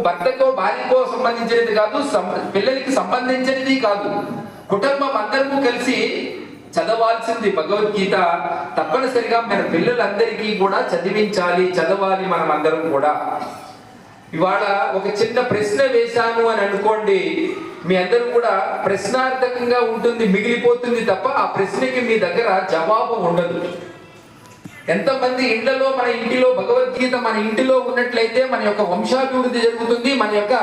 భర్తకో భార్యకో సంబంధించినది కాదు, పిల్లలకి సంబంధించినది కాదు. కుటుంబం అందరూ కలిసి చదవాల్సింది భగవద్గీత. తప్పనిసరిగా మన పిల్లలందరికీ కూడా చదివించాలి, చదవాలి మనం అందరం కూడా. ఇవాళ ఒక చిన్న ప్రశ్న వేశాను అని అనుకోండి, మీ అందరూ కూడా ప్రశ్నార్థకంగా ఉంటుంది, మిగిలిపోతుంది తప్ప ఆ ప్రశ్నకి మీ దగ్గర జవాబు ఉండదు. ఎంతమంది ఇళ్లలో, మన ఇంటిలో భగవద్గీత మన ఇంటిలో ఉన్నట్లయితే మన యొక్క వంశాభివృద్ధి జరుగుతుంది, మన యొక్క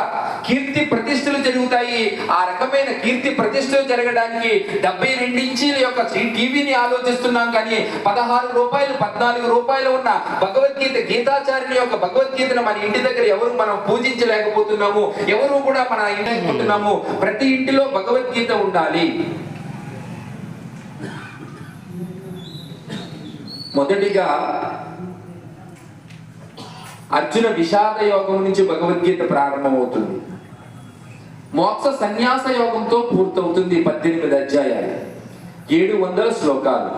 కీర్తి ప్రతిష్టలు జరుగుతాయి. ఆ రకమైన కీర్తి ప్రతిష్టలు జరగడానికి 72 ఇంచీల యొక్క టీవీని ఆలోచిస్తున్నాం, కానీ 16 రూపాయలు 14 రూపాయలు ఉన్న భగవద్గీత గీతాచార్యుని యొక్క భగవద్గీతను మన ఇంటి దగ్గర ఎవరు మనం పూజించలేకపోతున్నాము, ఎవరు కూడా మన ఇంటికి ఉంటున్నాము. ప్రతి ఇంటిలో భగవద్గీత ఉండాలి. మొదటిగా అర్జున విషాద యోగం నుంచి భగవద్గీత ప్రారంభమవుతుంది. మోక్ష సన్యాస యోగంతో పూర్తవుతుంది. 18 అధ్యాయాలు, 700 శ్లోకాలు.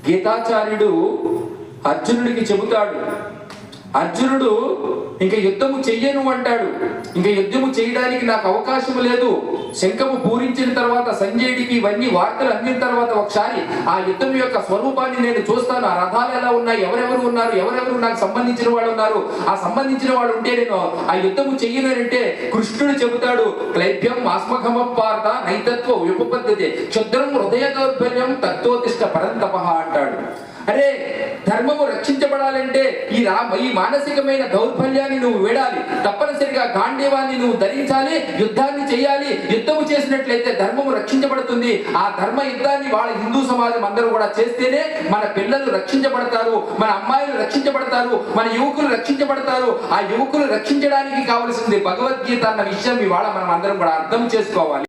గీతాచార్యుడు అర్జునుడికి చెబుతాడు, అర్జునుడు ఇంకా యుద్ధము చెయ్యను అంటాడు. ఇంకా యుద్ధము చేయడానికి నాకు అవకాశం లేదు. శంఖము పూరించిన తర్వాత సంజయుడికి ఇవన్నీ వార్తలు అందిన తర్వాత ఒకసారి ఆ యుద్ధం యొక్క స్వరూపాన్ని నేను చూస్తాను. ఆ రథాలు ఎలా ఉన్నాయి, ఎవరెవరు ఉన్నారు, ఎవరెవరు నాకు సంబంధించిన వాళ్ళు ఉన్నారు, ఆ సంబంధించిన వాళ్ళు ఉంటే నేను ఆ యుద్ధము చెయ్యనంటే కృష్ణుడు చెబుతాడు, క్లైభ్యం ఆస్మఘమపార్థ నైతత్వ ఉపపద్ధతి క్షుద్రం హృదయ దౌర్బల్యం తత్వోతిష్ట పరంతప అంటాడు. అరే, ధర్మము రక్షించబడాలంటే ఈ మానసికమైన దౌర్బల్యాన్ని నువ్వు విడాలి. తప్పనిసరిగా గాంధీవాన్ని నువ్వు ధరించాలి, యుద్ధాన్ని చేయాలి. యుద్ధము చేసినట్లయితే ధర్మము రక్షించబడుతుంది. ఆ ధర్మ యుద్ధాన్ని వాళ్ళ హిందూ సమాజం అందరూ కూడా చేస్తేనే మన పిల్లలు రక్షించబడతారు, మన అమ్మాయిలు రక్షించబడతారు, మన యువకులు రక్షించబడతారు. ఆ యువకులు రక్షించడానికి కావలసింది భగవద్గీత అన్న విషయం ఇవాళ మనం అందరం కూడా అర్థం చేసుకోవాలి.